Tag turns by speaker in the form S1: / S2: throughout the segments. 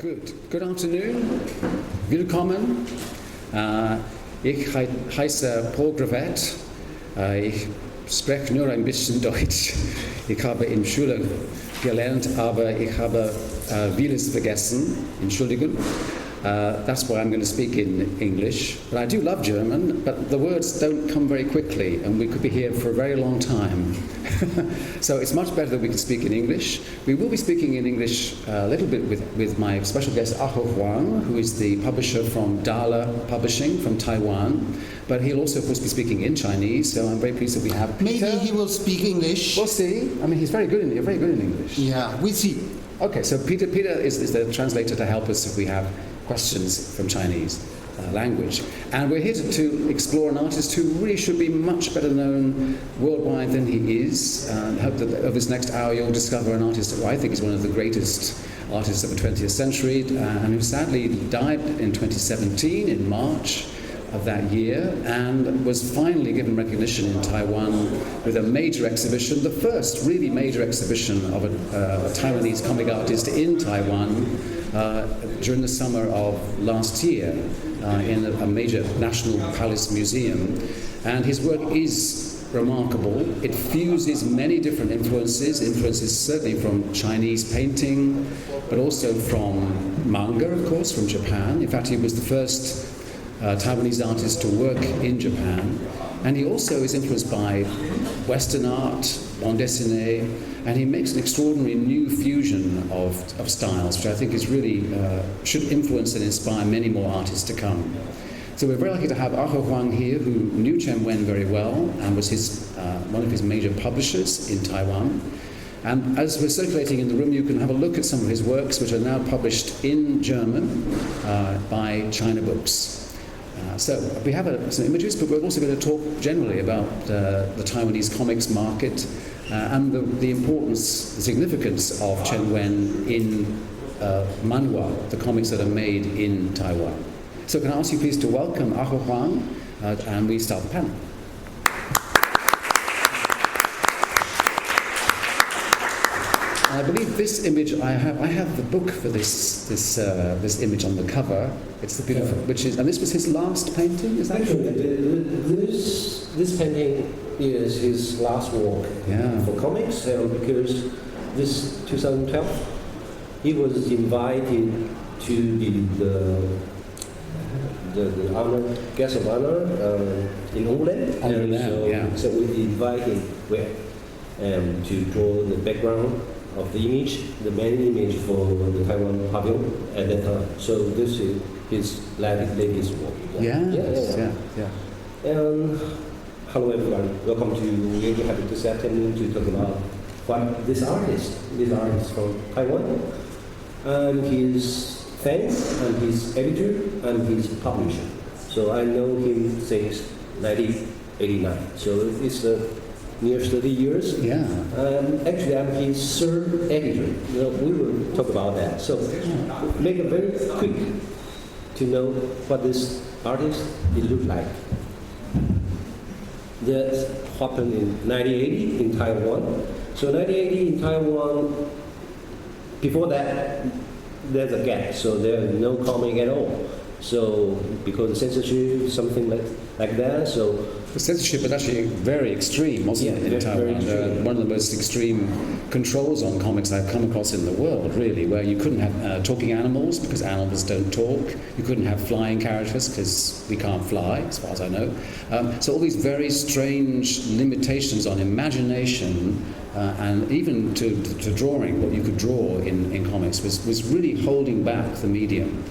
S1: Good afternoon. Willkommen. Ich heiße Paul Gravett. Ich spreche nur ein bisschen Deutsch. Ich habe in Schule gelernt, aber ich habe vieles vergessen. Entschuldigung. That's why I'm going to speak in English. But I do love German, but the words don't come very quickly, and we could be here for a very long time. So it's much better that we can speak in English. We will be speaking in English a little bit with my special guest, Aho Huang, who is the publisher from Dala Publishing from Taiwan. But he'll also, of course, be speaking in Chinese, so I'm very pleased that we have Peter.
S2: Maybe he will speak English.
S1: We'll see. I mean, he's very good in English.
S2: Yeah, we see.
S1: Okay, so Peter is the translator to help us if we have questions from Chinese language. And we're here to explore an artist who really should be much better known worldwide than he is. I hope that over this next hour you'll discover an artist who I think is one of the greatest artists of the 20th century and who sadly died in 2017 in March of that year, and was finally given recognition in Taiwan with a major exhibition, the first really major exhibition of a Taiwanese comic artist in Taiwan during the summer of last year in a major National Palace Museum. And his work is remarkable. It fuses many different influences certainly from Chinese painting, but also from manga, of course, from Japan. In fact, he was the first Taiwanese artist to work in Japan, and he also is influenced by Western art, bande dessinée, and he makes an extraordinary new fusion of styles, which I think is really should influence and inspire many more artists to come. So we're very lucky to have Aho Huang here, who knew Chen Wen very well and was one of his major publishers in Taiwan. And as we're circulating in the room, you can have a look at some of his works, which are now published in German by Chinabooks. So we have some images, but we're also going to talk generally about the Taiwanese comics market and the importance, the significance of Chen Wen in manhua, the comics that are made in Taiwan. So can I ask you please to welcome Aho Huang, and we start the panel. I believe this image I have the book for this image on the cover. It's the beautiful, and this was his last painting. Is that
S3: actually this painting is his last work for comics, because this 2012 he was invited to be the honor guest of honor in England. So we invited to draw the background of the image, the main image for the Taiwan pavilion at that time. So this is his latest work.
S1: Yeah.
S3: And hello everyone, welcome to We're happy this afternoon to talk about what this artist from Taiwan, and his fans, and his editor, and his publisher. So I know him since 1989. So it's near 30 years.
S1: Yeah.
S3: Actually, I'm his third editor. We will talk about that. So, make it very quick to know what this artist looked like. That happened in 1980 in Taiwan. So 1980 in Taiwan. Before that, there's a gap. So there's no comic at all. So because of censorship, something like that. So
S1: the censorship was actually very extreme, wasn't it, in Taiwan? One of the most extreme controls on comics I've come across in the world, really, where you couldn't have talking animals because animals don't talk. You couldn't have flying characters because we can't fly, as far as I know. So all these very strange limitations on imagination and even to drawing, what you could draw in comics, was really holding back the medium.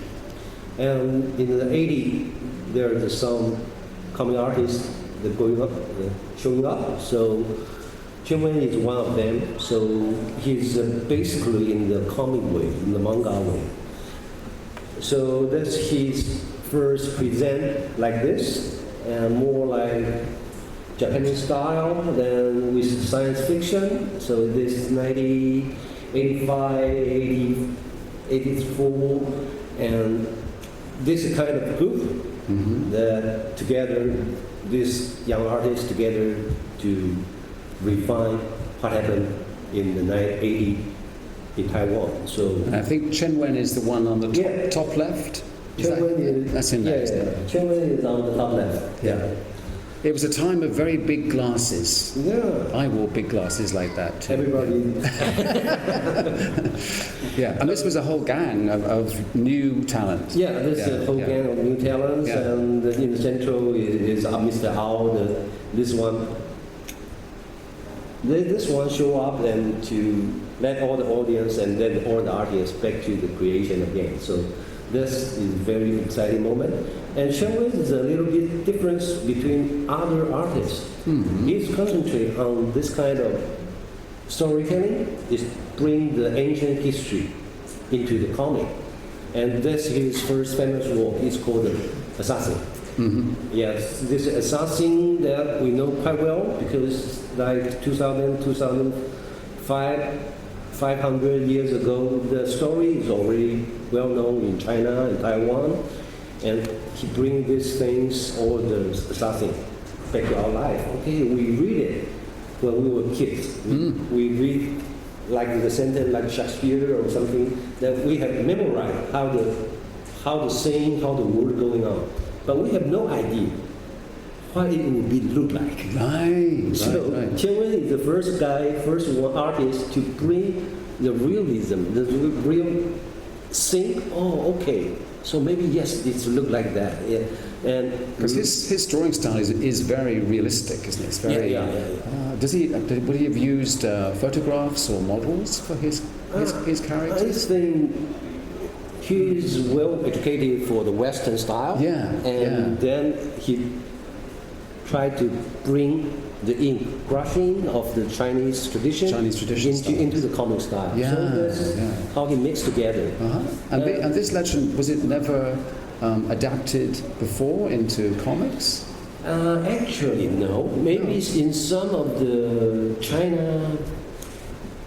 S3: And in the 80s, there are some comic artists that showing up. So Chen Wen is one of them. So he's basically in the comic way, in the manga way. So that's his first present like this, and more like Japanese style than with science fiction. So this is 1985, 84, and this kind of group that together, these young artists together to refine what happened in the 1980 in Taiwan. So
S1: And I think Chen Wen is the one on the
S3: Yeah.
S1: top left. Is
S3: Chen
S1: that-
S3: Wen is,
S1: that's in there, isn't it?
S3: Chen Wen is on the top left.
S1: Yeah. It was a time of very big glasses.
S3: Yeah.
S1: I wore big glasses like that too.
S3: Everybody.
S1: Yeah, and this was a whole gang of new talent.
S3: Yeah, there's a whole gang of new talents,
S1: Yeah.
S3: and in the central is Mr. Ao, this one. This one show up and to let all the audience and then all the artists back to the creation again. So this is very exciting moment. And Chen Wen is a little bit difference between other artists. He's concentrate on this kind of storytelling, is bring the ancient history into the comic. And that's his first famous work. It's called Assassin. Yes, this assassin that we know quite well because like 2000, 2005, 500 years ago, the story is already well known in China and Taiwan. And he brings these things, all the assassin, back to our life. Okay, we read it when we were kids. We read like the sentence like Shakespeare or something that we have memorized how the saying, how the word going on. But we have no idea what it would be look like.
S1: Right,
S3: So
S1: right.
S3: Chen Wen is the first guy, first one artist to bring the realism, the real thing. Oh, okay. So maybe yes, it look like that. Yeah. And
S1: Because his drawing style is very realistic, isn't it? It's very.
S3: Yeah.
S1: Would he have used photographs or models for his
S3: I
S1: characters?
S3: think he's well educated for the Western style.
S1: Yeah,
S3: And then he tried to bring the ink brushing of the Chinese tradition, into the comic style.
S1: Yeah,
S3: So that's
S1: yeah.
S3: how he mixed together.
S1: And this legend, was it never adapted before into comics?
S3: Actually, no. Maybe it's in some of the China,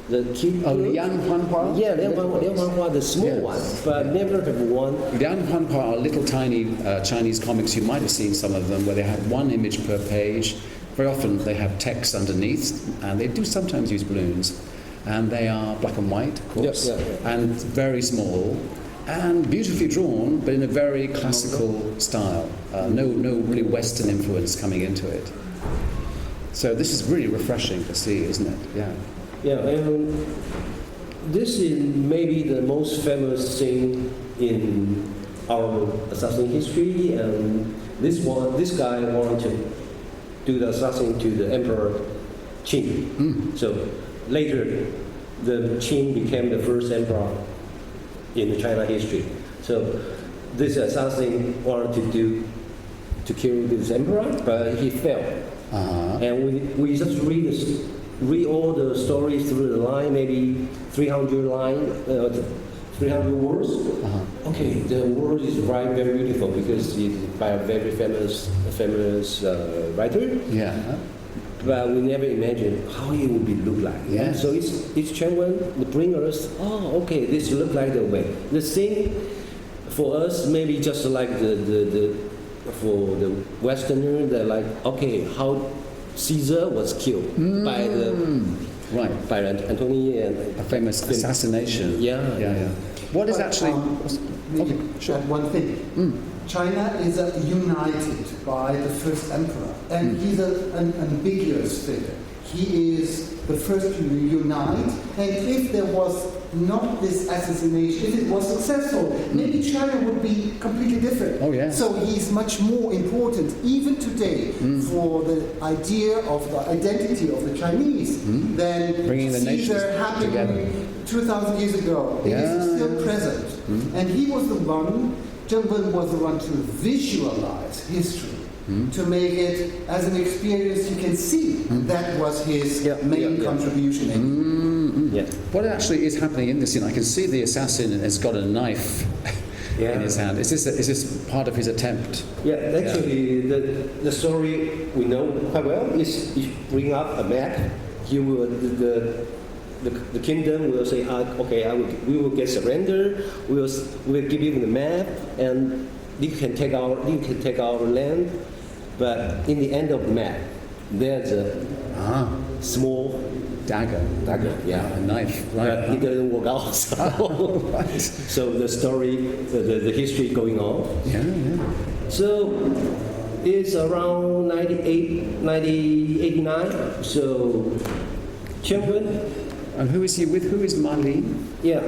S3: the kid.
S1: Oh, Lian Huanhua?
S3: Yeah, Lian Huanhua, the small
S1: Yes.
S3: one, but never have one.
S1: Lian Huanhua are little tiny Chinese comics. You might have seen some of them where they have one image per page. Very often they have text underneath, and they do sometimes use balloons. And they are black and white, of course, and very small, and beautifully drawn, but in a very classical style. No really Western influence coming into it. So this is really refreshing to see, isn't it? Yeah.
S3: Yeah, and this is maybe the most famous thing in our assassin history, and this guy wanted to do the assassin to the Emperor Qin. So later, the Qin became the first emperor in the China history. So this assassin wanted to kill this emperor, but he failed. And we just read all the stories through the line, maybe 300 lines, 300 words. Okay, the word is very beautiful because it's by a very famous writer.
S1: Yeah.
S3: But we never imagined how it would be look like.
S1: Yeah.
S3: So it's Chen Wen to bring us. Oh, okay, this look like the way. The thing for us maybe just like the for the Westerner, they're like, okay, how Caesar was killed by by Antony and
S1: A famous assassination.
S3: Yeah.
S1: What is actually?
S2: Maybe
S1: Sure.
S2: one thing. China is united by the first emperor, and he's an ambiguous figure. He is the first to unite, and if there was not this assassination, if it was successful, maybe China would be completely different.
S1: Oh, yeah.
S2: So he's much more important, even today, for the idea of the identity of the Chinese than
S1: Bringing the nations
S2: Caesar happened
S1: together.
S2: 2,000 years ago. It is still present. And he was the one, Chen Wen was the one to visualize history, to make it as an experience you can see. That was his main contribution.
S1: What actually is happening in this scene? I can see the assassin has got a knife in his hand. Is this part of his attempt?
S3: Yeah, actually, the story we know quite well is bring up a map. You will the kingdom will say, okay, we will get surrender. We'll give you the map, and you can take our land. But in the end of the map, there's a small
S1: Dagger.
S3: yeah.
S1: A knife.
S3: But
S1: Right.
S3: it doesn't work out. So,
S1: Right.
S3: so the story, the history going on.
S1: Yeah, yeah.
S3: So it's around 1989. So Chen Wen,
S1: And who is he with? Who is Ma Li?
S3: yeah,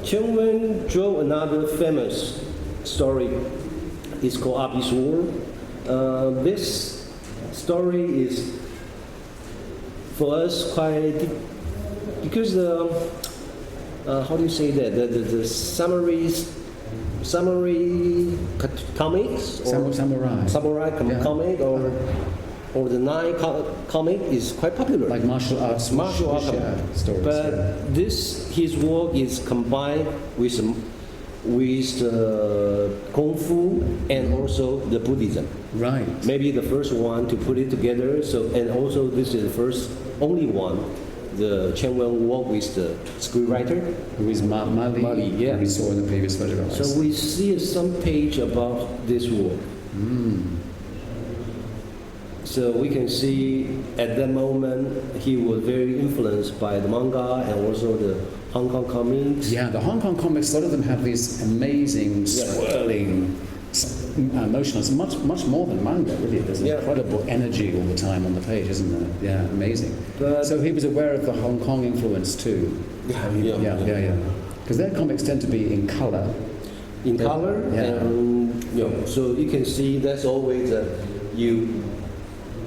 S3: Chen Wen drew another famous story. It's called Abyss War. This story is for us quite because how do you say that the summary comics or
S1: Samurai. Yeah.
S3: comic or the comic is quite popular.
S1: Like martial arts.
S3: Martial arts
S1: stories.
S3: But
S1: yeah.
S3: his work is combined with Kung Fu and also the Buddhism.
S1: Right.
S3: Maybe the first one to put it together. So and also this is the only one. The Chen Wen worked with the screenwriter.
S1: Who is Ma Li?
S3: Ma Li, yeah.
S1: Who we saw in the previous photographs.
S3: So we see some page about this work. So we can see at that moment he was very influenced by the manga and also the Hong Kong comics.
S1: Yeah, the Hong Kong comics, a lot of them have these amazing, swirling motions, much more than manga, really. There's incredible energy all the time on the page, isn't there? Yeah, amazing.
S3: But
S1: so he was aware of the Hong Kong influence too. Yeah. Because their comics tend to be in color.
S3: In color,
S1: Yeah.
S3: and so you can see that's always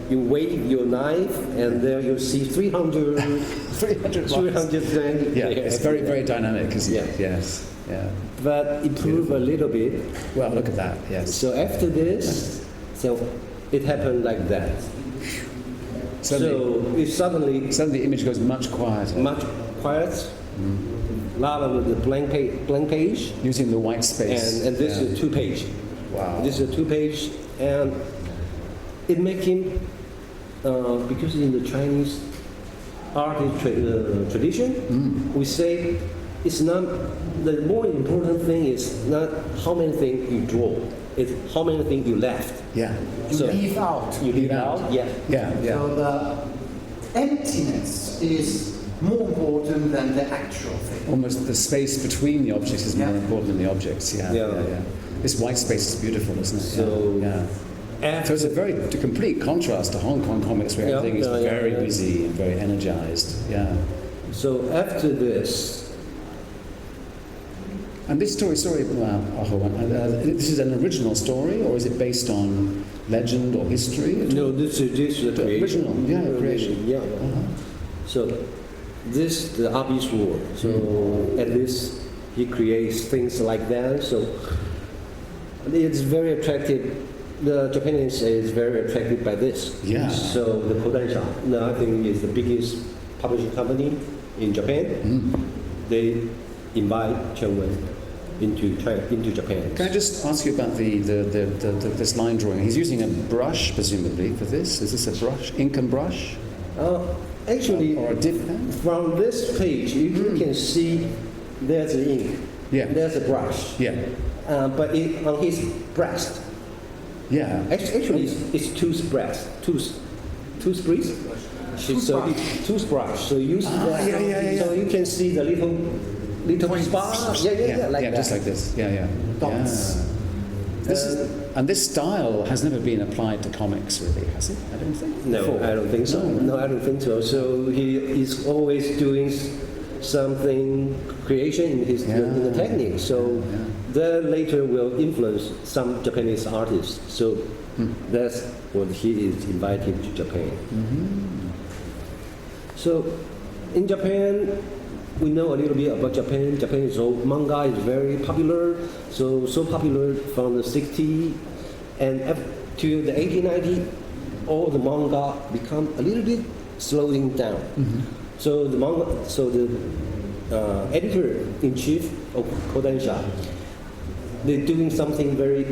S3: you wave your knife and there you see 300
S1: 300
S3: things.
S1: Yeah, it's very, very dynamic, isn't it?
S3: Yeah.
S1: Yes. Yeah.
S3: But improve a little bit.
S1: Well, look at that. Yes.
S3: So after this, so it happened like that.
S1: Suddenly,
S3: Suddenly
S1: the image goes much quieter.
S3: much quiet, a lot of the blank page,
S1: Using the white space.
S3: and this is 2-page.
S1: Wow.
S3: This is a 2-page, and it make him because in the Chinese art tradition, we say it's not the more important thing is not how many things you draw, it's how many things you left.
S1: Yeah.
S2: You leave out.
S3: You leave out, yeah.
S1: Yeah. Yeah.
S2: So the emptiness is more important than the actual thing.
S1: Almost the space between the objects is more important than the objects. Yeah.
S3: Yeah.
S1: This white space is beautiful, isn't it?
S3: So-
S1: yeah. So it's a complete contrast to Hong Kong comics, where everything is very busy and very energized. Yeah.
S3: So after this,
S1: And this story, Aho Huang, this is an original story, or is it based on legend or history?
S3: no, this is the creation.
S1: Original, yeah, creation.
S3: Yeah.
S1: Uh-huh.
S3: So this the Abyss War. So at this he creates things like that. So it's very attractive. The Japanese is very attracted by this.
S1: Yeah.
S3: So the Kodansha, I think, is the biggest publishing company in Japan. They invite Chen Wen into Japan.
S1: Can I just ask you about this line drawing? He's using a brush, presumably, for this. Is this a brush, ink and brush,
S3: Actually,
S1: or a dip pen?
S3: from this page, you can see there's the ink.
S1: Yeah.
S3: There's a brush.
S1: Yeah.
S3: But on his breast,
S1: Yeah.
S3: actually it's toothbrush. Toothbrush. Toothbrush. So use that.
S1: yeah.
S3: So you can see the little spot. Yeah, like that.
S1: just like this. Yeah.
S3: Dots.
S1: Yeah. This style has never been applied to comics, really, has it? I don't think.
S3: No,
S1: Before.
S3: I don't think so. No, I don't think so. So he is always doing something creation in his in the technique. So that later will influence some Japanese artists. So that's what he is invited to Japan. So in Japan, we know a little bit about Japan. Manga is very popular. So popular from the 60s and up to the 1890, all the manga become a little bit slowing down. So the editor-in-chief of Kodansha, they're doing something very,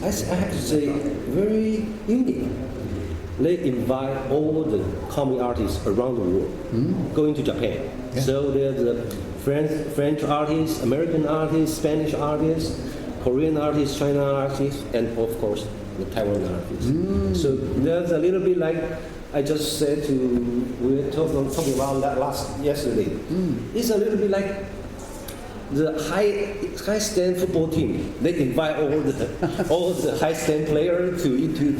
S3: I have to say, very unique. They invite all the comic artists around the world going to Japan.
S1: Yeah.
S3: So there's the French artists, American artists, Spanish artists, Korean artists, China artists, and of course the Taiwan artists. So there's a little bit like I just said we were talking about that yesterday. It's a little bit like the high stand football team. They invite all the high stand players into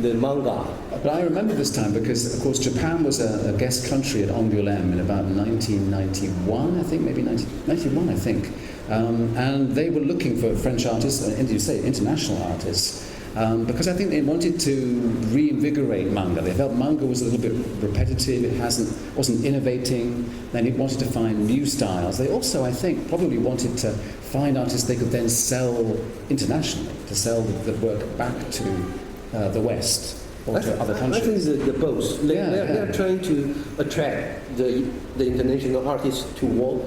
S3: the manga.
S1: But I remember this time because, of course, Japan was a guest country at Angoulême in about 1991, I think, maybe 1991, I think. And they were looking for French artists, and you say international artists, because I think they wanted to reinvigorate manga. They felt manga was a little bit repetitive, it wasn't innovating, then it wanted to find new styles. They also, I think, probably wanted to find artists they could then sell internationally, to sell the work back to the West or to other countries.
S3: I think it's the both. They're trying to attract the international artists to work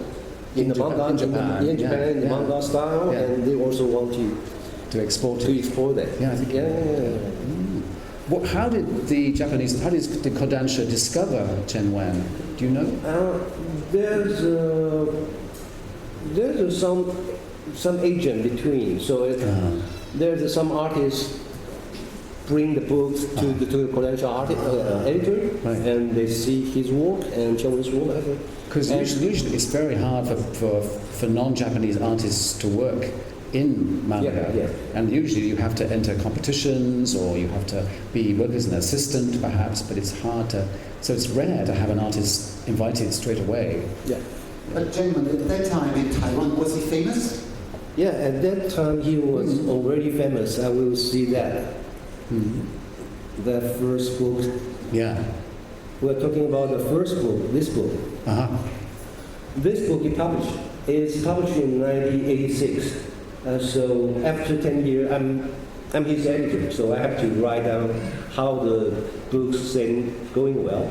S3: in the manga, in Japan, in the manga style, and they also want to export that.
S1: Yeah, I think. How did Kodansha discover Chen Wen? Do you know?
S3: There's some agent between. So there's some artists bring the books to the Kodansha editor, and they see his work and Chen Wen's work.
S1: Because usually it's very hard for non-Japanese artists to work in manga, and usually you have to enter competitions or you have to work as an assistant perhaps, but it's hard to, so it's rare to have an artist invited straight away.
S2: But Chen Wen, at that time in Taiwan, was he famous?
S3: Yeah, at that time he was already famous. I will see that. That first book.
S1: Yeah.
S3: We're talking about the first book, this book. This book is published in 1986. So after 10 years, I'm his editor, so I have to write down how the book's going well.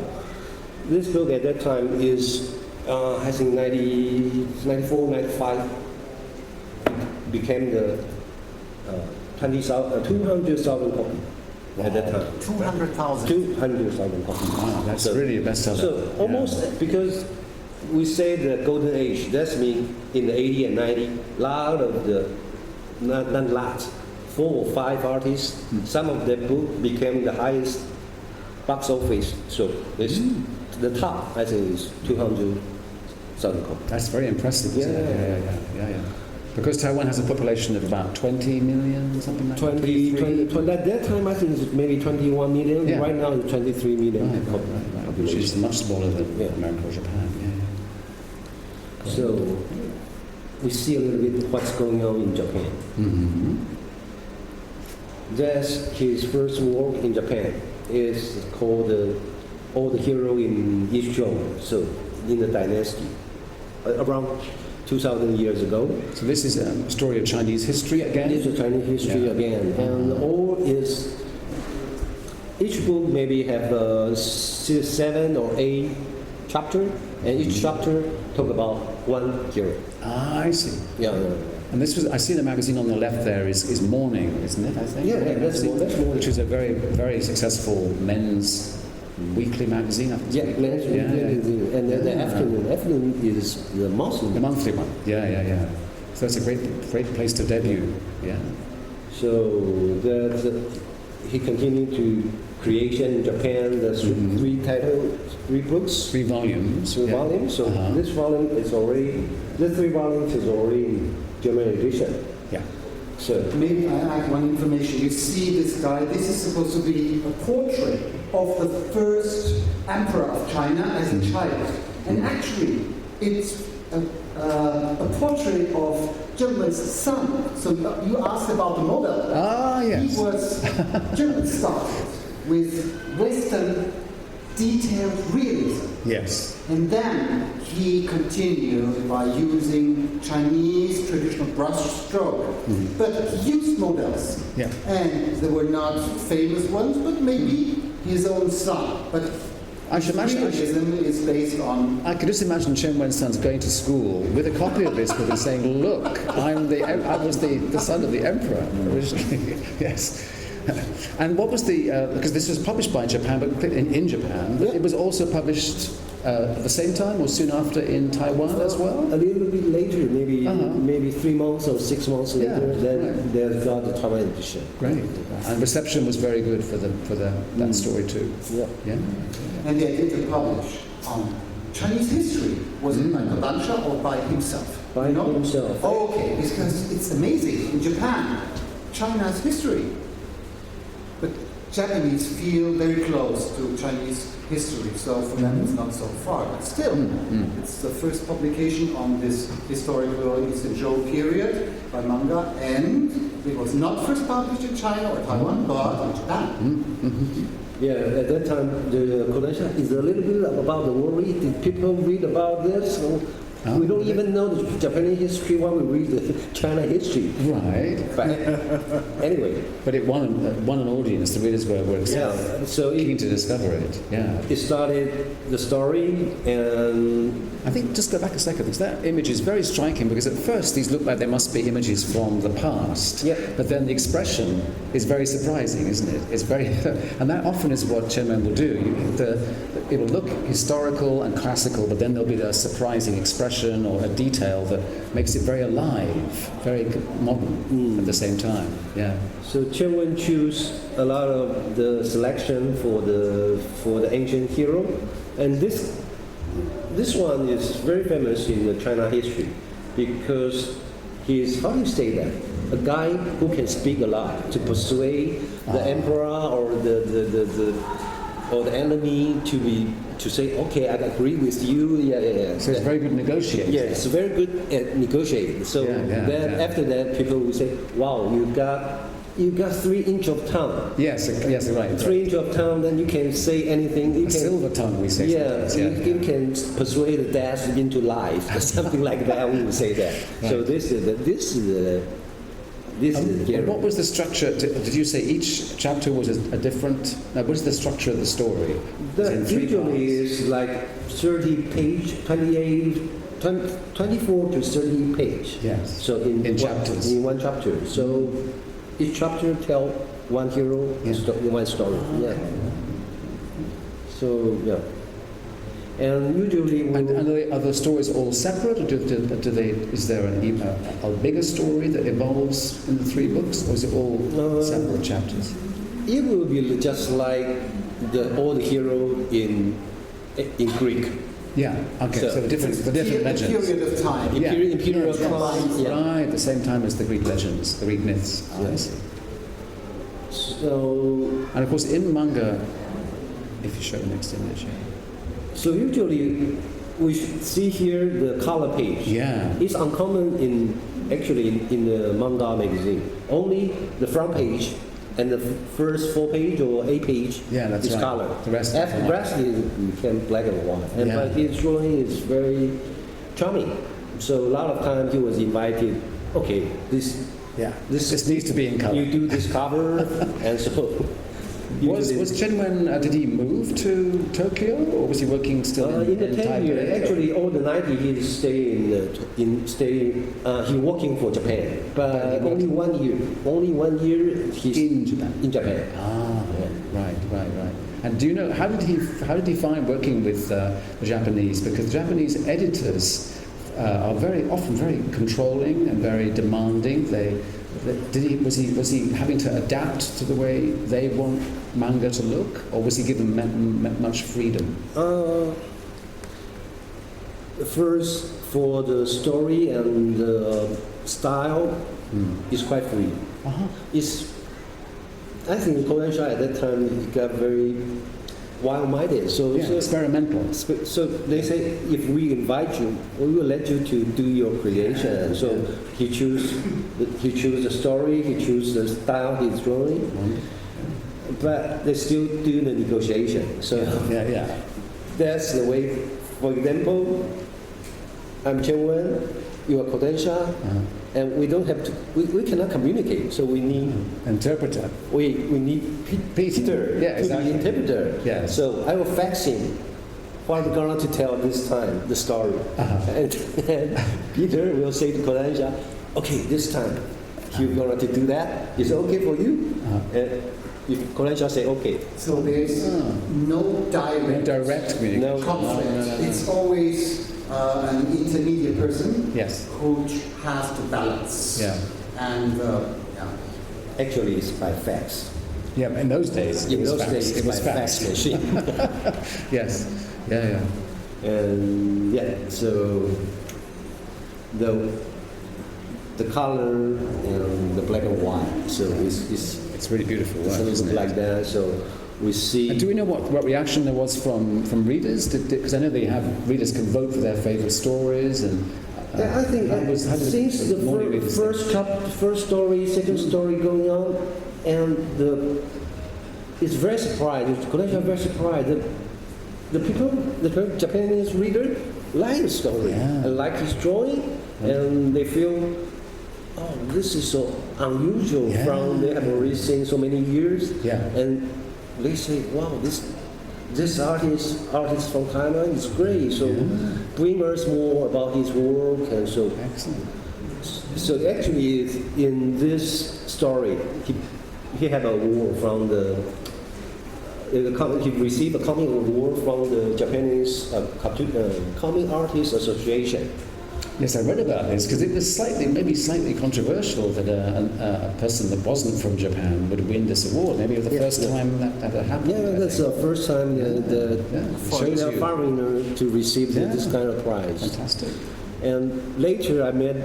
S3: This book at that time is, I think 94, 95, became the 200,000 copies at that time.
S2: 200,000?
S3: 200,000 copies.
S1: Wow, that's really a bestseller.
S3: So almost, because we say the golden age, that's mean in the 80 and 90, a lot of the, not 4 or 5 artists, some of their book became the highest box office. So it's the top, I think, is 200,000 copies.
S1: That's very impressive. Yeah. Because Taiwan has a population of about 20 million, something like that.
S3: 20, at that time, I think it's maybe 21 million.
S1: Yeah.
S3: Right now, it's 23 million.
S1: Right. Which is much smaller than America or Japan.
S3: So we see a little bit what's going on in Japan. That's his first work in Japan. It's called All the Hero in Each Zone. So in the dynasty, around 2,000 years ago.
S1: So this is a story of Chinese history again?
S3: It's a Chinese history again. And each book maybe have 7 or 8 chapters, and each chapter talk about one hero.
S1: I see.
S3: Yeah.
S1: And this was, I see the magazine on the left there is Morning, isn't it, I think?
S3: Yeah, that's Morning.
S1: Which is a very, very successful men's weekly magazine, I think.
S3: Yeah, men's weekly magazine. And then the afternoon is the monthly.
S1: The monthly one, yeah. So it's a great place to debut, yeah.
S3: So he continued to creation in Japan. There's 3 books.
S1: 3 volumes.
S3: 3 volumes. So this volume is already, the 3 volumes is already in German edition.
S1: Yeah.
S2: So maybe I add one information. You see this guy, this is supposed to be a portrait of the first emperor of China as a child. And actually, it's a portrait of Chen Wen's son. So you asked about the model.
S1: Yes.
S2: He was, Chen Wen started with Western detailed realism.
S1: Yes.
S2: And then he continued by using Chinese traditional brush stroke. But he used models.
S1: Yeah.
S2: And they were not famous ones, but maybe his own son. But realism is based on...
S1: I could just imagine Chen Wen's sons going to school with a copy of this book and saying, look, I was the son of the emperor originally. Yes. And what was because this was published by Japan, but in Japan, but it was also published at the same time or soon after in Taiwan as well?
S3: A little bit later, maybe
S1: Uh-huh.
S3: maybe 3 months or 6 months
S1: Yeah,
S3: later, then
S1: right.
S3: they got the Taiwan edition.
S1: Great. And reception was very good for that story too.
S3: Yeah.
S1: Yeah.
S2: And they did publish Chinese history. Was it by Kodansha or by himself?
S3: By
S2: You know?
S3: himself.
S2: Oh, okay, because it's amazing. In Japan, China's history. But Japanese feel very close to Chinese history, so for them it's not so far. But still, it's the first publication on this historical Eastern Zhou period by manga, and it was not first published in China or Taiwan, but in Japan.
S3: Yeah, at that time, the Kodansha is a little bit about the worry. Did people read about this? So we don't even know the Japanese history when we read the China history.
S1: Right.
S3: But anyway,
S1: But it won an audience. The readers were
S3: yeah. So
S1: keen
S3: it,
S1: to discover it. Yeah.
S3: it started the story, and
S1: I think just go back a second, because that image is very striking, because at first these look like they must be images from the past.
S3: Yeah.
S1: But then the expression is very surprising, isn't it? It's very, and that often is what Chen Wen will do. It will look historical and classical, but then there'll be a surprising expression or a detail that makes it very alive, very modern at the same time. Yeah.
S3: so Chen Wen choose a lot of the selection for the ancient hero, and this one is very famous in the China history because he's, how do you say that? A guy who can speak a lot to persuade the emperor or the enemy to say, okay, I agree with you. Yeah.
S1: So it's very good negotiating.
S3: Yeah, it's very good at negotiating. So then after that, people will say, wow, you got 3 inches of tongue.
S1: Yes, right.
S3: 3 inches of tongue, then you can say anything. You
S1: A
S3: can,
S1: silver tongue, we say.
S3: yeah,
S1: sometimes,
S3: you can persuade the death into life, or something like that. We would say that. So
S1: Right.
S3: this is the
S1: And what was the structure? Did you say each chapter was a different? What is the structure of the story? Is it in 3
S3: usually
S1: parts?
S3: is like 30 page, 24 to 30 page.
S1: Yes.
S3: So in
S1: chapters.
S3: In one chapter. So each chapter tell one hero, one story. Yeah. So yeah. And usually we
S1: And are the stories all separate, or is there a bigger story that evolves in the 3 books, or is it all separate chapters?
S3: it will be just like all the hero in Greek.
S1: Yeah. Okay. So the different legends.
S2: Period of time.
S1: Yeah.
S3: Imperial times. Yeah.
S1: Right, at the same time as the Greek legends, the Greek myths. I see.
S3: So
S1: And of course, in manga, if you show the next image.
S3: So usually we see here the color page.
S1: Yeah.
S3: It's uncommon in the manga magazine. Only the front page and the first 4 page or 8 page
S1: Yeah, that's
S3: is
S1: right.
S3: color.
S1: The rest
S3: The rest is black and white. And
S1: Yeah.
S3: but his drawing is very charming. So a lot of times he was invited. Okay, this
S1: needs to be in color.
S3: you do this cover, and so.
S1: Was Chen Wen, did he move to Tokyo, or was he working still
S3: In the 10
S1: Taipei?
S3: years, actually, all the 90 he he working for Japan, but only 1 year. Only 1 year he's
S1: In Japan.
S3: In Japan.
S1: Ah, right. And do you know how did he find working with the Japanese? Because the Japanese editors are very often very controlling and very demanding. Was he having to adapt to the way they want manga to look, or was he given much freedom?
S3: First, for the story and the style, is quite free. I think Kodansha at that time got very wild-minded. So
S1: Experimental.
S3: So they say, if we invite you, we will let you to do your creation. So he choose the story, he choose the style he's drawing, but they still do the negotiation. So that's the way. For example, I'm Chen Wen, you are Kodansha, and we don't have to. We cannot communicate. So we need
S1: interpreter.
S3: We need Peter to be interpreter.
S1: Yeah.
S3: So I will fax him what I'm going to tell this time, the story. And Peter will say to Kodansha, okay, this time you're going to do that. Is it okay for you? And if Korean say okay.
S2: So there's no
S1: No direct communication.
S3: No.
S2: conflict.
S1: No.
S2: It's always an intermediate person
S1: Yes.
S2: who has to balance.
S1: Yeah.
S2: And
S3: Actually, it's by fax.
S1: Yeah, in those days.
S3: In those days,
S1: It was
S3: by
S1: fax.
S3: machine.
S1: Yes. Yeah.
S3: And yeah, so the color and the black and white. So
S1: It's really beautiful work,
S3: it's
S1: isn't it?
S3: like that. So we see.
S1: And do we know what reaction there was from readers? Because I know they have readers can vote for their favourite stories and.
S3: Yeah, I think
S1: how did
S3: since the
S1: morning readers think?
S3: first story, second story going on, and it's very surprised. The collection are very surprised. The Japanese reader like the story and like his drawing, and they feel, oh, this is so unusual from they have already seen so many years, and they say, wow, this artist from Taiwan is great. So bring us more about his work, and so.
S1: Excellent.
S3: So actually, in this story, he had an award from he received a comic award from the Japanese Comic Artists Association.
S1: Yes, I read about this because it was maybe slightly controversial that a person that wasn't from Japan would win this award. Maybe it was the first time that had happened.
S3: Yeah, that's the first time the
S1: Shows you.
S3: foreigner to receive this kind of prize.
S1: Fantastic.
S3: And later, I met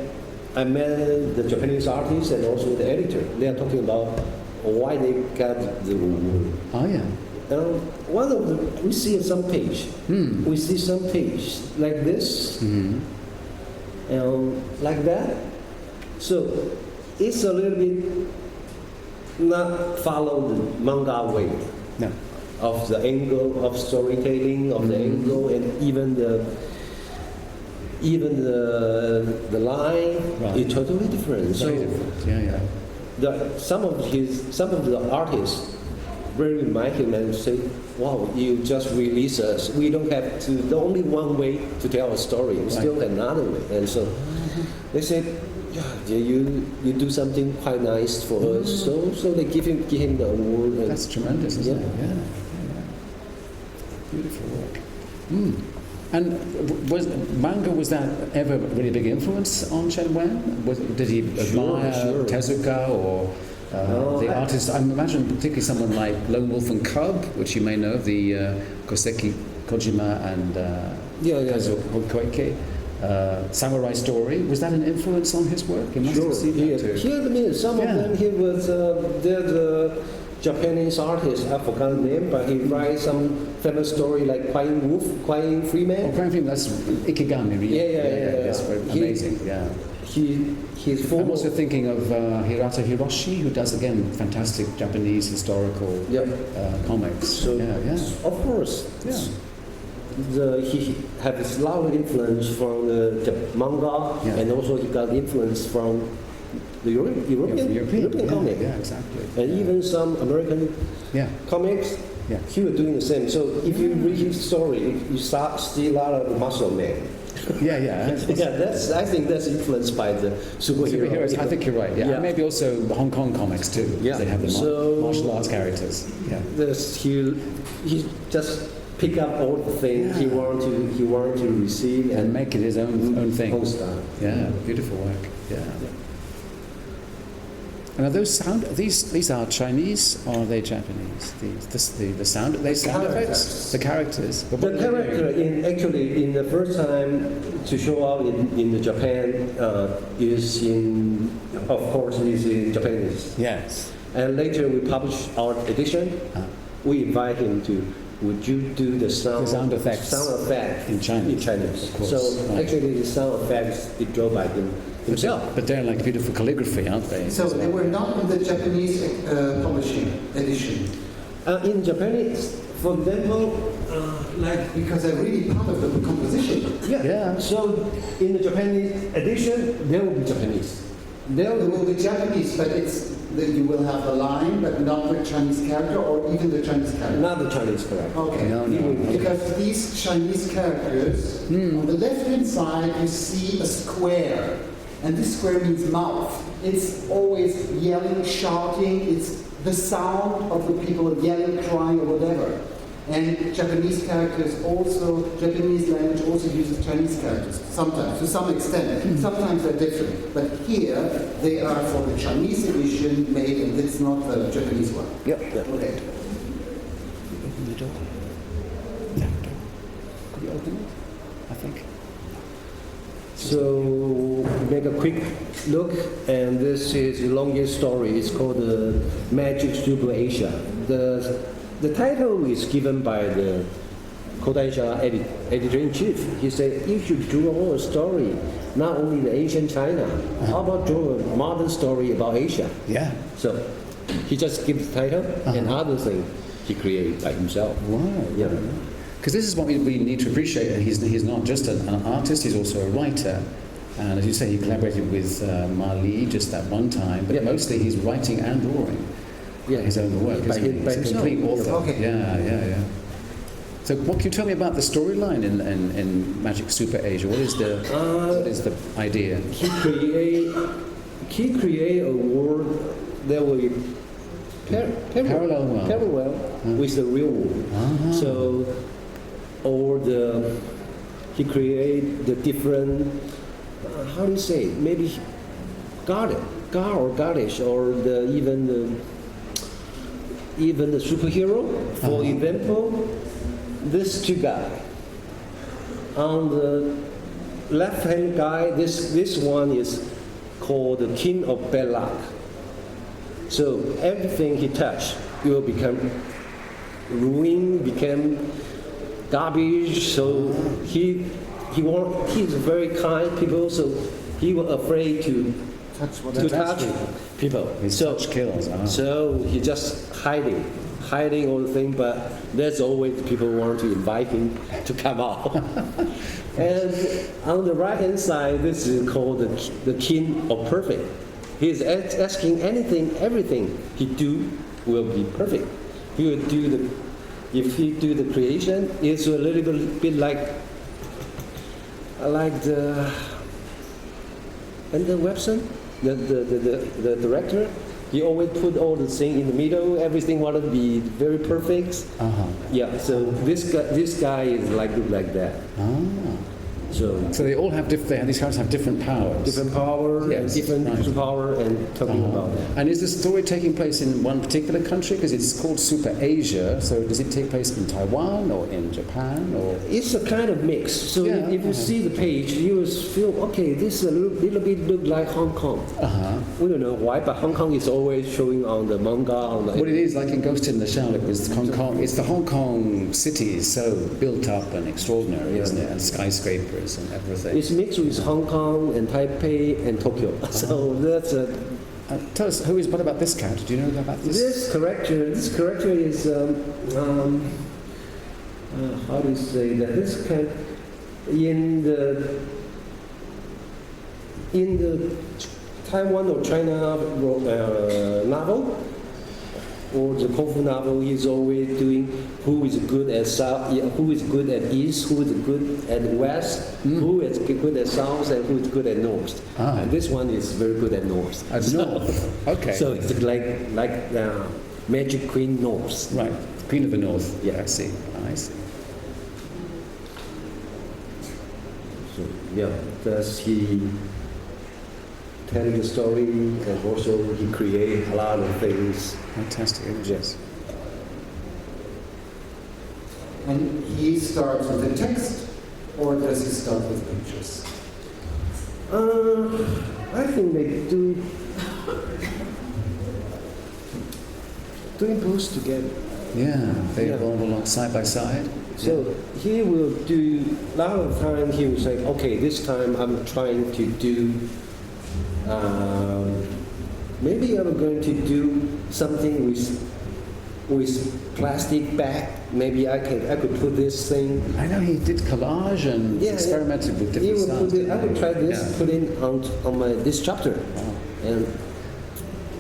S3: the Japanese artist and also the editor. They are talking about why they got the award.
S1: Oh yeah.
S3: One of the we see some page. We see some page like this. And like that. So it's a little bit not follow the manga way
S1: No.
S3: of the angle of storytelling, of the angle, and even the line is totally different.
S1: Very different. Yeah.
S3: Some of the artists very remind him and say, wow, you just release us. We don't have to, the only one way to tell a story, we still have another way. And so they said, you do something quite nice for us. So they give him the award. And
S1: That's tremendous, isn't it? Yeah. Beautiful work. And was that ever a really big influence on Chen Wen? Did he admire Tezuka or the artists? I imagine particularly someone like Lone Wolf and Cub, which you may know, the Koseki Kojima and Kazuo Koike. Samurai Story, was that an influence on his work? You must have seen that too.
S3: Some of them, he was there's a Japanese artist, I forgot the name, but he writes some famous story like Crying Wolf, Crying Freeman.
S1: Oh, Crying Freeman, that's Ikigami, really.
S3: Yeah.
S1: That's amazing,
S3: He's
S1: I'm also thinking of Hirata Hiroshi, who does, again, fantastic Japanese historical comics.
S3: So, of course. He has a lot of influence from the manga, and also he got influence from the European comic.
S1: Yeah, exactly.
S3: And even some American comics, he was doing the same. So if you read his story, you see a lot of muscle man. I think that's influenced by the superheroes.
S1: I think you're right. And maybe also the Hong Kong comics too. They have the martial arts characters.
S3: He just pick up all the things he wanted to receive
S1: and make it his own thing.
S3: Own style.
S1: Yeah, beautiful work. Yeah. And are these are Chinese or are they Japanese? The sound effects, the characters. But
S3: the character in the first time to show up in the Japan is in Japanese.
S1: Yes.
S3: And later we publish our edition. We invite him to. Would you do the sound
S1: effect
S3: in Chinese?
S1: Of course.
S3: So actually, the sound effects is drawn by himself.
S1: But they're like beautiful calligraphy, aren't they?
S2: So they were not in the Japanese publishing edition.
S3: In Japanese, for example,
S2: because they're really part of the composition.
S3: Yeah. So in the Japanese edition, there will be Japanese.
S2: There will be Japanese, but you will have a line, but not the Chinese character, or even the Chinese character.
S3: Not the Chinese character.
S2: Okay.
S1: No.
S2: Because these Chinese characters, on the left-hand side, you see a square, and this square means mouth. It's always yelling, shouting. It's the sound of the people yelling, crying, or whatever. And Japanese characters also, Japanese language also uses Chinese characters, sometimes, to some extent. Sometimes they're different. But here, they are for the Chinese edition made, and it's not the Japanese one.
S1: Yep.
S2: Okay.
S1: Open the door. No, don't. Could you open it? I think.
S3: So make a quick look, and this is the longest story. It's called the Magic Super Asia. The title is given by the Kodaisha editor-in-chief. He said, you should draw a story, not only the ancient China. How about draw a modern story about Asia?
S1: Yeah.
S3: So he just gives the title, and other things he created by himself.
S1: Wow.
S3: Yeah.
S1: Because this is what we need to appreciate. And he's not just an artist, he's also a writer. And as you say, he collaborated with Ma Li just that one time, but mostly he's writing and drawing his own work. He's a complete author.
S2: Okay.
S1: Yeah. So what can you tell me about the storyline in Magic Super Asia? What is the idea?
S3: He create a world that will be parallel with the real world. So he create the different, how do you say, maybe god or goddess, or even the superhero. For example, this two guys. On the left-hand guy, this one is called the King of Bad Luck. So everything he touched will become ruin, become garbage. So he's very kind people. So he was afraid to touch people.
S1: Touch kills.
S3: So he just hiding all the things. But there's always people want to invite him to come out. And on the right hand side, this is called the King of Perfect. He's asking everything he do will be perfect. If he do the creation, it's a little bit like Webson, the director. He always put all the thing in the middle. Everything want to be very perfect. Yeah. So this guy is like that. So
S1: they all have these characters have different powers.
S3: Different power, different power, and talking about that.
S1: And is the story taking place in one particular country? Because it's called Super Asia. So does it take place in Taiwan or in Japan or?
S3: It's a kind of mix. So if you see the page, you will feel okay. This is a little bit look like Hong Kong. We don't know why, but Hong Kong is always showing on the manga.
S1: What it is like in Ghost in the Shell, it was Hong Kong. It's the Hong Kong city is so built up and extraordinary, isn't it? And skyscrapers and everything.
S3: It's mixed with Hong Kong and Taipei and Tokyo. So that's a.
S1: Tell us, what about this character? Do you know about this?
S3: This character is how do you say that? This can in the Taiwan or China novel. Or the Kung Fu novel, he's always doing who is good at south, who is good at east, who is good at west, who is good at south, and who is good at north. And this one is very good at north.
S1: At north. Okay.
S3: So it's like Magic Queen North.
S1: Right. Queen of the North.
S3: Yeah.
S1: I see.
S3: So does he telling the story, and also he create a lot of things.
S1: Fantastic images.
S2: And he starts with the text, or does he start with pictures?
S3: I think they do both together.
S1: Yeah, they evolve along side by side.
S3: So he will do, a lot of time he will say, okay, this time I'm trying to do, maybe I'm going to do something with plastic bag. Maybe I could put this thing.
S1: I know he did collage and experimented with different styles.
S3: I would try this, put it on this chapter.
S1: Wow.
S3: And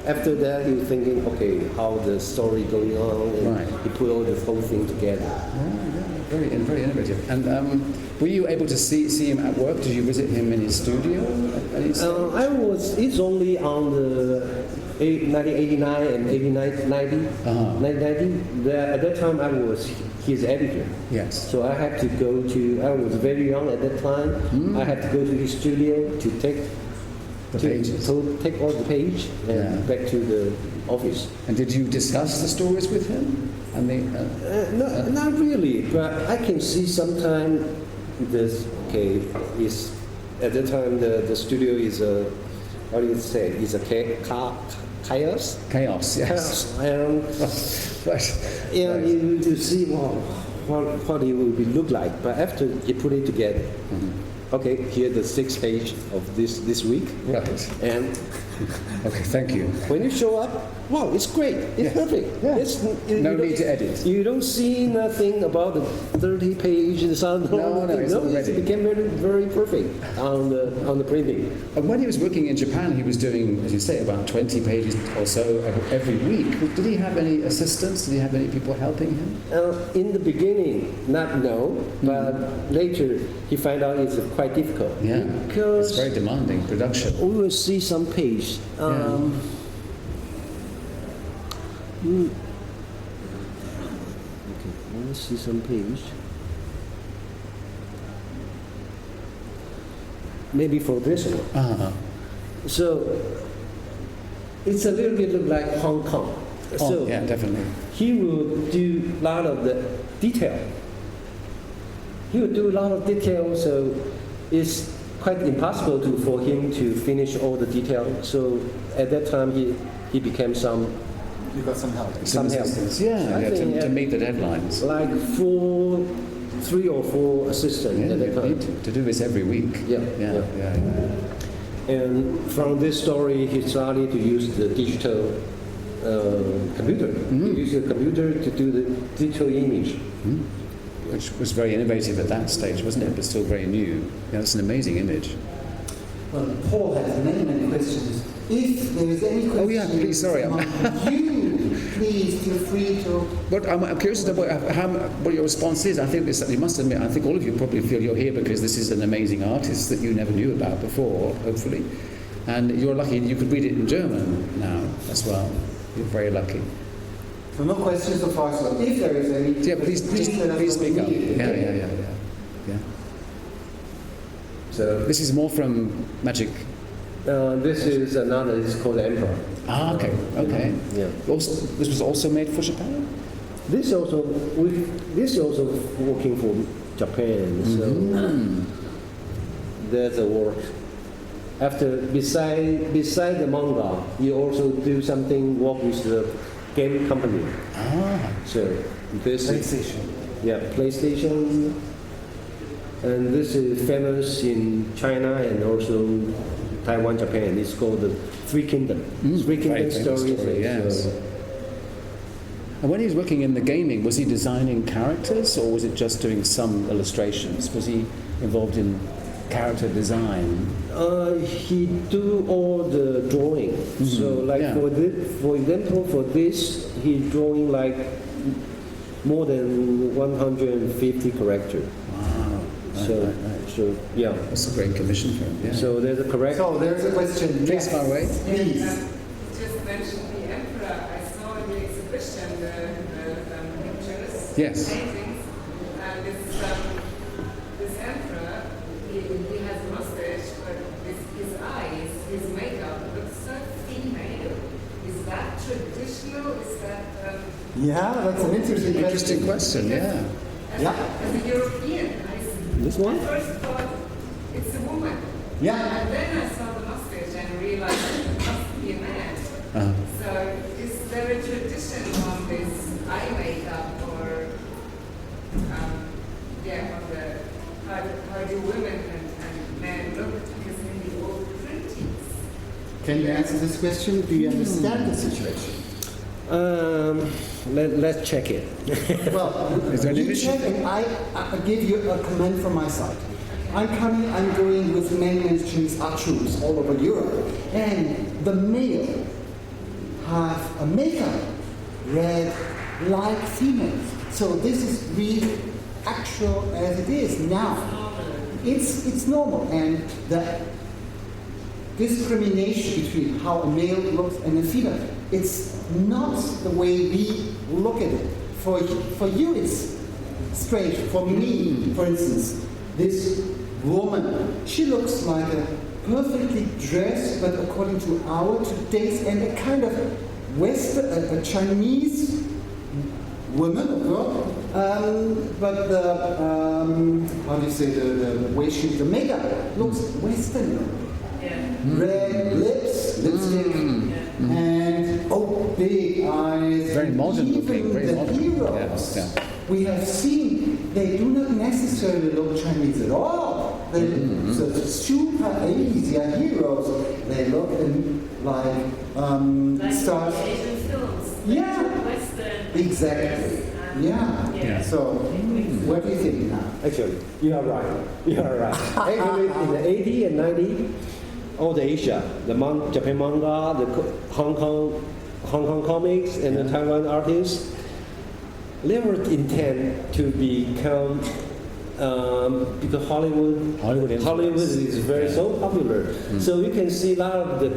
S3: after that, he was thinking, okay, how the story going on, and
S1: Right.
S3: he put all the whole thing together.
S1: Very innovative. And were you able to see him at work? Did you visit him in his studio? At any stage?
S3: It's only on the 1989 and 1990.
S1: Uh-huh.
S3: 1990. At that time, I was his editor.
S1: Yes.
S3: So I had to go to, I was very young at that time. I had to go to his studio to take
S1: The pages.
S3: So take all the page and back to the office.
S1: And did you discuss the stories with him? And
S3: No, not really, but I can see sometimes this, okay, is at that time the studio is a, how do you say, is a chaos?
S1: Chaos, yes.
S3: Chaos. And
S1: Right.
S3: yeah,
S1: Right.
S3: you see what it will look like, but after you put it together, okay, here the 6th page of this week,
S1: Right.
S3: and
S1: Okay, thank you.
S3: when you show up, wow, it's great, it's
S1: Yes.
S3: perfect.
S1: Yeah.
S3: You
S1: No
S3: don't-
S1: need to edit.
S3: You don't see nothing about the 30 pages on the
S1: No, it's already.
S3: it became very, very perfect on the printing.
S1: And when he was working in Japan, he was doing, as you say, about 20 pages or so every week. Did he have any assistants? Did he have any people helping him?
S3: In the beginning, no, but later he found out it's quite difficult.
S1: Yeah.
S3: Because
S1: It's very demanding production.
S3: we will see some page. Okay, let's see some page. Maybe for this one.
S1: Uh-huh.
S3: So it's a little bit like Hong Kong. So
S1: yeah, definitely.
S3: he will do a lot of the detail. He will do a lot of detail, so it's quite impossible for him to finish all the detail. So at that time, he became some
S2: You got some help.
S3: Some help.
S1: assistants. Yeah,
S3: I
S1: yeah,
S3: think,
S1: to meet the deadlines.
S3: like 3 or 4 assistants
S1: Yeah,
S3: at that
S1: you
S3: time.
S1: need to do this every week.
S3: Yeah,
S1: Yeah,
S3: yeah.
S1: yeah.
S3: And from this story, he started to use the digital computer. He used the computer to do the digital image.
S1: Which was very innovative at that stage, wasn't it? But still very new. Yeah, that's an amazing image.
S2: Well, Paul has many questions. If there is any question,
S1: Oh, yeah, please, sorry.
S2: you please feel free to.
S1: But I'm curious to know what your response is. I think you must admit, I think all of you probably feel you're here because this is an amazing artist that you never knew about before, hopefully. And you're lucky you could read it in German now as well. You're very lucky.
S2: So no questions so far. So if there is any,
S1: Yeah, please
S2: let us know
S1: speak up.
S2: immediately.
S1: Yeah. So this is more from Magic.
S3: This is another, it's called Emperor.
S1: Ah, okay.
S3: Yeah.
S1: Also, this was also made for Japan?
S3: This also working for Japan. So there's a work. After beside the manga, you also do something work with the game company.
S1: Ah.
S3: So this is
S2: PlayStation.
S3: PlayStation, and this is famous in China and also Taiwan, Japan. It's called the Three Kingdom. Three Kingdom
S1: Very famous
S3: stories.
S1: story, yes. And when he was working in the gaming, was he designing characters or was it just doing some illustrations? Was he involved in character design?
S3: He do all the drawing. So like
S1: Yeah.
S3: for example, for this, he drawing like more than 150 characters.
S1: Wow.
S3: So yeah.
S1: That's a great commission for him. Yeah.
S3: So there's a correct.
S2: So there's a question.
S1: Please,
S2: Yes.
S1: far away.
S2: Please.
S4: Just mentioned the emperor. I saw in the exhibition the pictures,
S1: Yes.
S4: paintings, and this emperor, he has a mustache, but his eyes, his makeup looks so female. Is that traditional? Is that
S2: Yeah, that's an interesting question.
S1: Interesting question, yeah.
S2: Yeah.
S4: as a European?
S3: This one?
S4: I first thought it's a woman.
S2: Yeah.
S4: And then I saw the mustache and realized it must be a man.
S1: Uh,
S4: So is there a tradition on this eye makeup or, on how do women and men look? Because in the old printings,
S2: Can you answer this question? Do you understand the situation?
S3: Let's check it.
S2: Well,
S1: Is there an
S2: you
S1: image?
S2: check and I give you a comment from my side. I'm going with many Chinese archers all over Europe, and the male have a makeup red like females. So this is really actual as it is now. It's normal, and the discrimination between how a male looks and a female, it's not the way we look at it. For you, it's strange. For me, for instance, this woman, she looks like a perfectly dressed, but according to our today's, and a kind of Western, a Chinese woman or girl. But the, how do you say, the way the makeup looks Western. Red lips, lipstick, and big eyes.
S1: Very modern looking. Very
S2: the
S1: modern.
S2: heroes
S1: Yeah.
S2: we have seen, they do not necessarily look Chinese at all. They the super 80s, yeah, heroes. They look like stars.
S4: Asian films.
S2: Yeah.
S4: Western.
S2: Exactly. Yeah. So, what do you think now?
S3: Actually, you are right. You are right. Actually, in the 80s and 90s, all the Asia, the Japan manga, the Hong Kong comics, and the Taiwan artists, they were intent to become because Hollywood is very so popular. So you can see a lot of the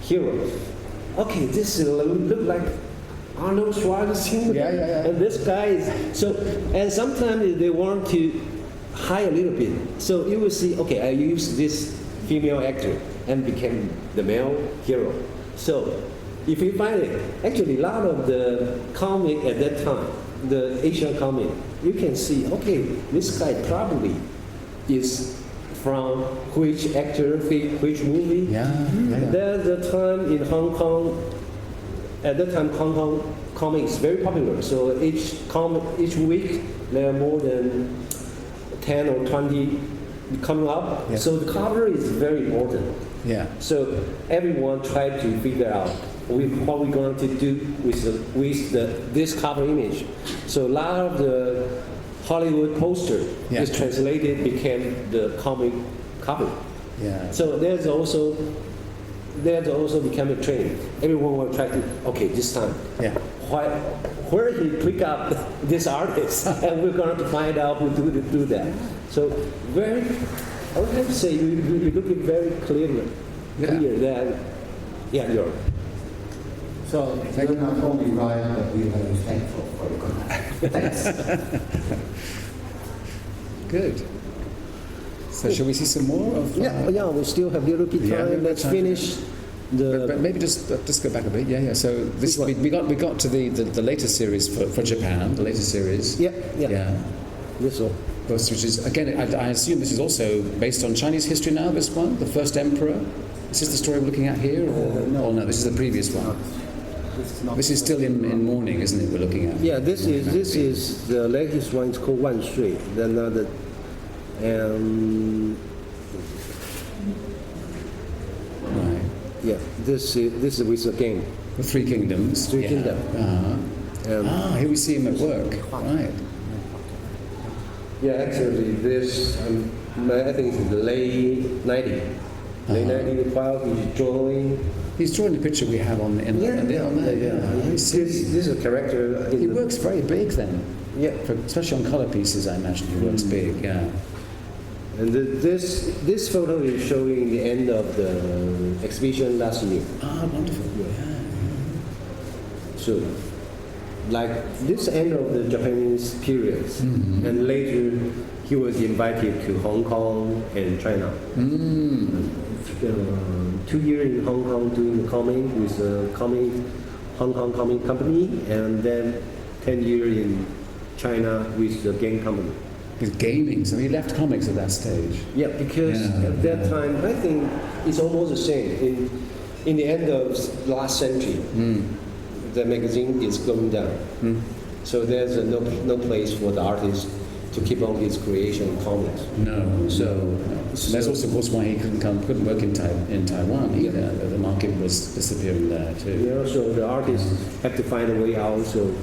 S3: heroes. Okay, this look like Arnold Schwarzenegger, and this guy is so. And sometimes they want to hide a little bit. So you will see. Okay, I use this female actor and became the male hero. So if you find it, actually a lot of the comic at that time, the Asian comic, you can see, okay, this guy probably is from which actor, which movie. There's a time in Hong Kong, at that time Hong Kong comics very popular. So each week there are more than 10 or 20 coming up. So the cover is very important. So everyone tried to figure out what we're going to do with this cover image. So a lot of the Hollywood poster is translated, became the comic cover. So there's also become a trend. Everyone will try to, okay, this time, where he pick up this artist, and we're going to find out who do that. So I would have to say, we look at very clear that, you're.
S2: So you're not only right, but we are thankful for your comment. Thanks.
S1: Good. So shall we see some more of?
S3: We still have a little bit time. Let's finish the.
S1: But maybe just go back a bit. So this we got to the latest series for Japan. The latest series.
S3: This one.
S1: Which is again, I assume this is also based on Chinese history now. This one, the first emperor. Is this the story we're looking at here, or no? This is the previous one. This is still in mourning, isn't it? We're looking at.
S3: This is the latest one. It's called Wan Shui. Another,
S1: Right.
S3: This is with the game.
S1: The Three Kingdoms.
S3: Three Kingdoms.
S1: Here we see him at work. Right.
S3: Actually, this I think it's the late 90s. Late 90s, while he's drawing.
S1: He's drawing the picture we have on there.
S3: This is a character.
S1: He works very big then. Especially on color pieces, I imagine he works big.
S3: And this photo is showing the end of the exhibition last year.
S1: Wonderful.
S3: So, like this end of the Japanese periods, and later he was invited to Hong Kong and China. 2 years in Hong Kong doing the comic with a Hong Kong comic company, and then 10 years in China with the game company.
S1: He's gaming, so he left comics at that stage.
S3: Because at that time, I think it's almost the same. In the end of last century, the magazine is going down. So there's no place for the artist to keep on his creation comics.
S1: So that's also, of course, why he couldn't work in Taiwan either. The market was disappearing there too.
S3: So the artists have to find a way out. So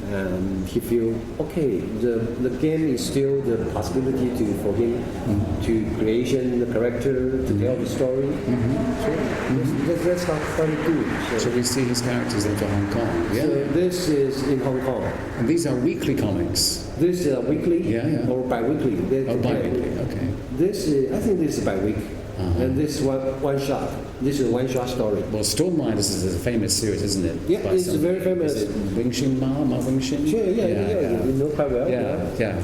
S3: And he feel okay. The game is still the possibility for him to creation the character, to tell the story. So that's not very good.
S1: So we see his characters into Hong Kong. Yeah.
S3: So this is in Hong Kong.
S1: And these are weekly comics.
S3: This is weekly or bi-weekly.
S1: Oh, bi-weekly. Okay.
S3: This is, I think this is bi-week. And this one shot. This is a one-shot story.
S1: Well, Storm Riders is a famous series, isn't it?
S3: Yeah, it's very famous.
S1: Is it Wing Xin Ma Wing Xin?
S3: Yeah. You know quite well.
S1: Yeah.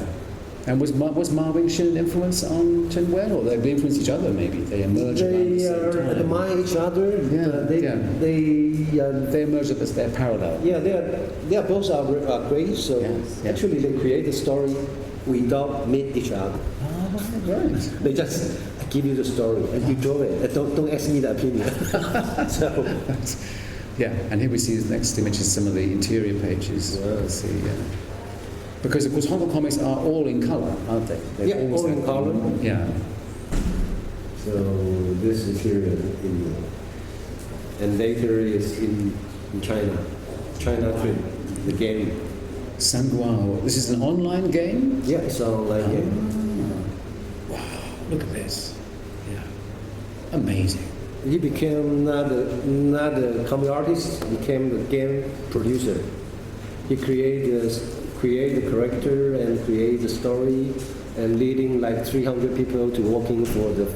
S1: And was Ma Wing Xin an influence on Chen Wen, or they influenced each other? Maybe they emerged around the same time.
S3: They admire each other.
S1: They emerge as they're parallel.
S3: Yeah, they are both are great. So actually, they create the story without meet each other.
S1: Oh, right.
S3: They just give you the story and you draw it. Don't ask me the opinion. So.
S1: Yeah, and here we see the next image is some of the interior pages. Let's see. Because of course Hong Kong comics are all in colour, aren't they?
S3: They're all in colour.
S1: Yeah.
S3: So this is here in India. And later is in China. China trip, the game.
S1: Sanguao. This is an online game?
S3: Yeah, it's an online game.
S1: Wow, look at this. Yeah. Amazing.
S3: He became not a comic artist, he became the game producer. He created the character and create the story and leading like 300 people to working for the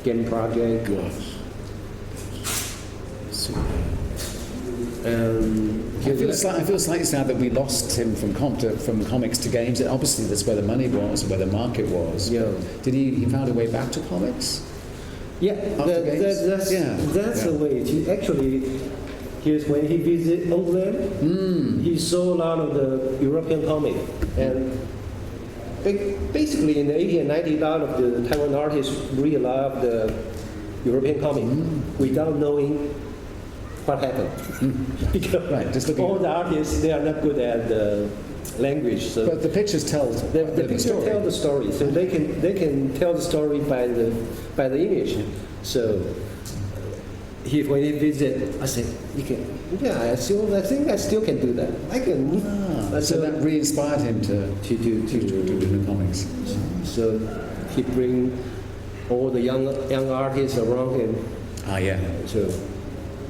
S3: game project.
S1: Yes. Super. I feel slightly sad that we lost him from comics to games. And obviously, that's where the money was, where the market was.
S3: Yeah.
S1: Did he found a way back to comics?
S3: Yeah, that's the way. Actually, here's when he visited England. He saw a lot of the European comics, and basically in the 80s and 90s, a lot of the Taiwan artists really loved the European comic without knowing what happened. Because
S1: just
S3: all the artists, they are not good at the language. So
S1: but the pictures tell
S3: the pictures tell the story, so they can tell the story by the image. So when he visit, I said, "You can, I think I still can do that. I can."
S1: So that re-inspired him to do the comics.
S3: So he bring all the young artists around him. So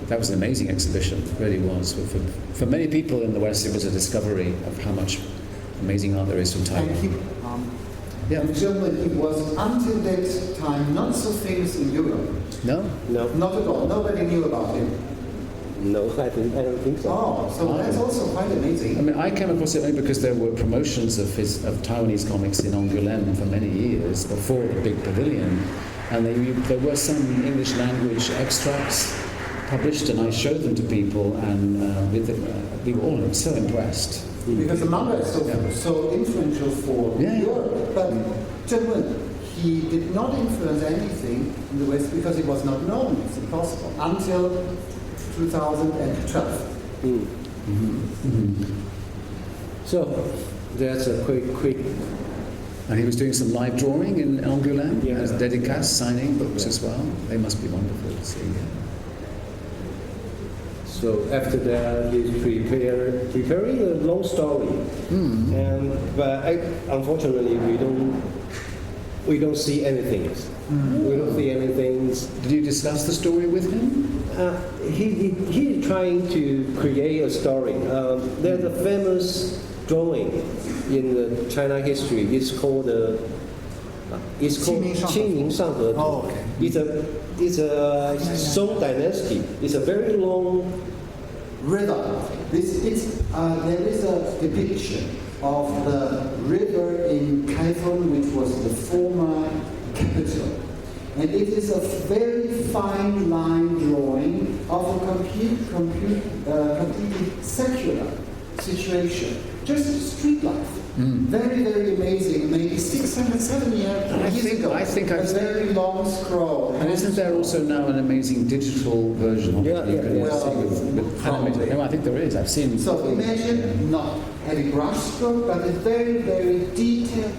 S1: that was an amazing exhibition. It really was. For many people in the West, it was a discovery of how much amazing art there is from Taiwan.
S2: And Chen Wen, he was until that time not so famous in Europe.
S1: No,
S2: not at all. Nobody knew about him.
S3: No, I don't think so.
S2: Oh, so that's also quite amazing.
S1: I mean, I came across it only because there were promotions of Taiwanese comics in Angoulême for many years before the big pavilion, and there were some English language extracts published, and I showed them to people, and we were all so impressed.
S2: Because the manga is so influential for Europe, but Chen Wen, he did not influence anything in the West because it was not known. It's impossible until 2012.
S3: So that's a quick.
S1: And he was doing some live drawing in Angoulême, as dédicace, signing books as well. They must be wonderful to see.
S3: So after that, he's preparing a long story, but unfortunately we don't see anything. We don't see anything.
S1: Did you discuss the story with him?
S3: He's trying to create a story. There's a famous drawing in the China history. It's called Qingming Shanghe.
S2: Oh, okay.
S3: It's a Song Dynasty. It's a very long
S2: river. There is a depiction of the river in Kaifeng, which was the former capital. And it is a very fine line drawing of a completely secular situation. Just street life. Very, very amazing. Maybe 600, 700 years ago.
S1: I think I've
S2: a very long scroll.
S1: And isn't there also now an amazing digital version?
S3: Yeah.
S1: With animated. No, I think there is. I've seen.
S2: So imagine not having brush stroke, but a very, very detailed,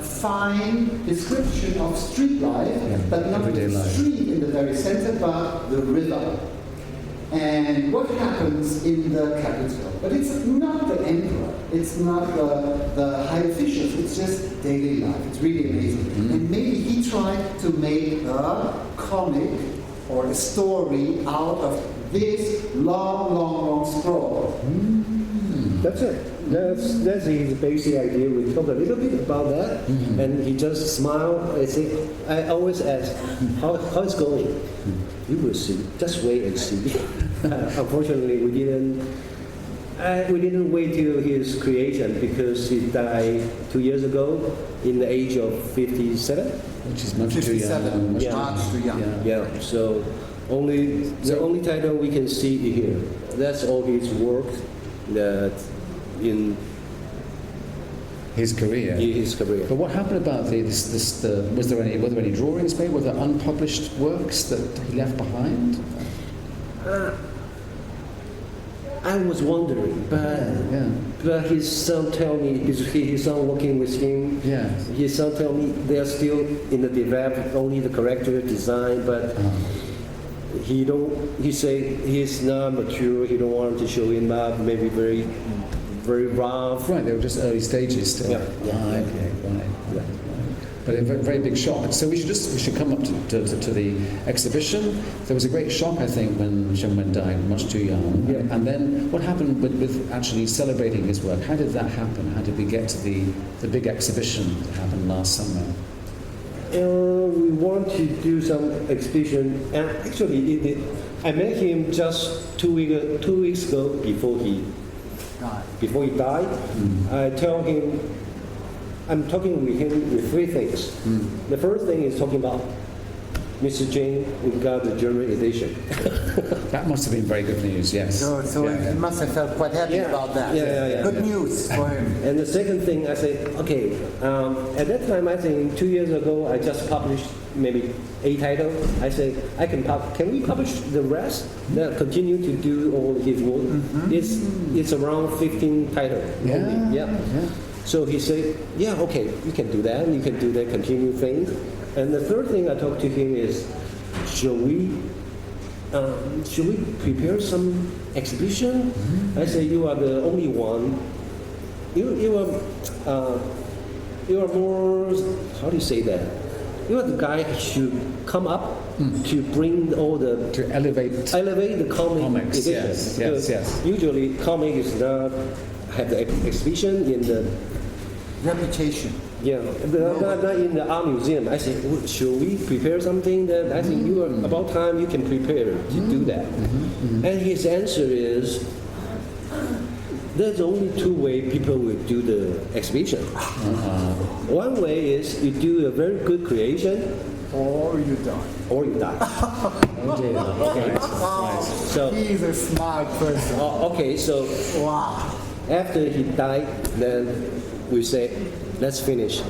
S2: fine description of street life, but not the street in the very center, but the river. And what happens in the capital? But it's not the emperor, it's not the high officials, it's just daily life. It's really amazing. And maybe he tried to make a comic or a story out of this long scroll.
S3: That's it. That's his basic idea. We talked a little bit about that, and he just smiled. I always ask, how it's going? You will see. Just wait and see. Unfortunately, we didn't wait till his creation because he died 2 years ago in the age of 57.
S1: Which is much too young.
S2: Much too young.
S3: Yeah. So the only title we can see here. That's all his work that in
S1: his career. But what happened about were there any drawings made? Were there unpublished works that he left behind?
S3: I was wondering, but his son tell me, his son working with him, his son tell me they are still in the develop, only the character design, but he say he's not mature, he don't want to show him up, maybe very rough.
S1: Right, they were just early stages still.
S3: Yeah.
S1: Okay, right. But a very big shock. So we should come up to the exhibition. There was a great shock, I think, when Chen Wen died, much too young.
S3: Yeah.
S1: And then what happened with actually celebrating his work? How did that happen? How did we get to the big exhibition that happened last summer?
S3: We want to do some exhibition, and actually I met him just 2 weeks ago before he died. I tell him, I'm talking with him with three things. The first thing is talking about Mr. Jane, we got the German edition.
S1: That must have been very good news, yes.
S2: So he must have felt quite happy about that. Good news for him.
S3: And the second thing, I say, okay, at that time, I think 2 years ago, I just published maybe 8 titles. I say, can we publish the rest? That continue to do all his work. It's around 15 titles. Yeah. So he said, yeah, okay, you can do that. You can do that continue thing. And the third thing I talked to him is, should we prepare some exhibition? I say, you are the only one. You are more, how do you say that? You are the guy who should come up to bring all the...
S1: To elevate
S3: the comics edition.
S1: Yes.
S3: Usually comic is not have the exhibition in the...
S2: Reputation.
S3: Yeah, not in the art museum. I said, should we prepare something that I think you are about time you can prepare to do that? And his answer is, there's only 2 ways people will do the exhibition. One way is you do a very good creation,
S2: Or you die.
S1: Right.
S3: So
S2: He's a smart person.
S3: so
S2: Wow.
S3: after he died, then we say, let's finish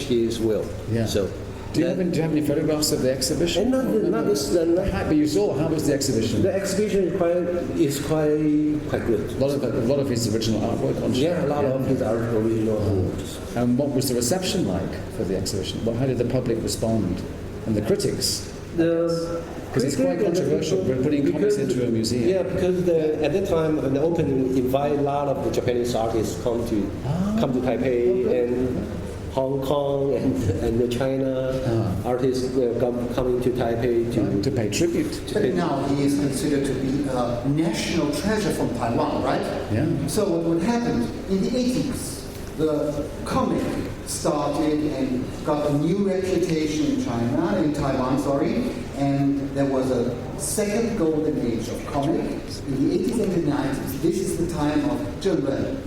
S3: his will.
S1: Yeah.
S3: So,
S1: do you have any photographs of the exhibition?
S3: not this.
S1: But you saw, how was the exhibition?
S3: The exhibition is quite good.
S1: A lot of his original artwork on show.
S3: Yeah, a lot of his original artworks.
S1: And what was the reception like for the exhibition? How did the public respond? And the critics? Because it's quite controversial, we're putting comics into a museum.
S3: Yeah, because at that time, when the opening, invite a lot of the Japanese artists come to Taipei, and Hong Kong and the China artists coming to Taipei to
S1: pay tribute.
S2: But now he is considered to be a national treasure from Taiwan, right?
S1: Yeah.
S2: So what happened in the 80s, the comic started and got a new reputation in Taiwan, and there was a second golden age of comic in the 80s and the 90s. This is the time of Chen Wen.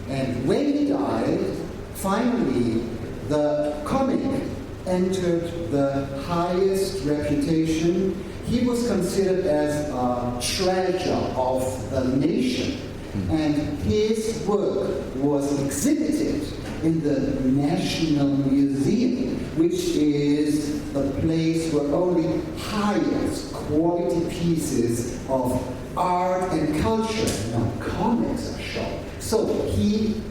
S2: And when he died, finally, the comic entered the highest reputation. He was considered as a treasure of the nation. And his work was exhibited in the National Museum, which is the place where only highest quality pieces of art and culture and comics are shown. So he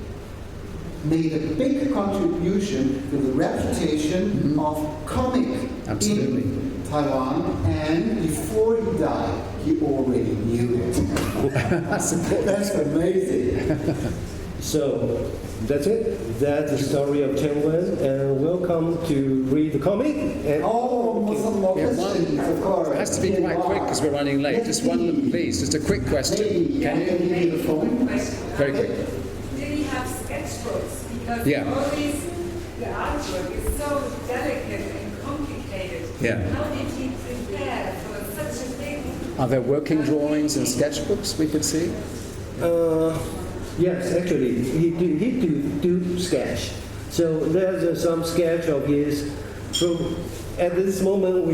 S2: made a big contribution to the reputation of comic in Taiwan, and before he died, he already knew it. That's amazing.
S3: So that's it. That's the story of Chen Wen, and welcome to read the comic. And
S2: Some more questions, of course.
S1: It has to be quite quick because we're running late. Just one, please. Just a quick question. Can you?
S2: Maybe the phone.
S1: Very quick.
S4: Did he have sketchbooks? Because
S1: Yeah.
S4: all these, the artwork is so delicate and complicated.
S1: Yeah.
S4: How did he prepare for such a big?
S1: Are there working drawings and sketchbooks we could see?
S3: Yes, actually, he do sketch. So there's some sketch of his. So at this moment,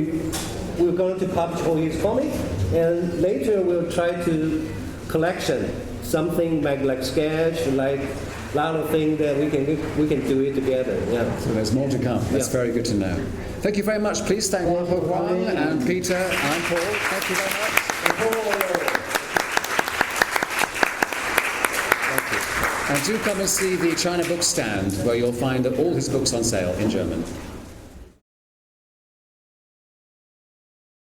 S3: we're going to publish all his comics, and later we'll try to collection something like sketch, like a lot of things that we can do it together. Yeah.
S1: So there's more to come. That's very good to know. Thank you very much. Please thank Aho Huang and Peter and Paul. Thank you very much. And do come and see the China book stand where you'll find all his books on sale in German.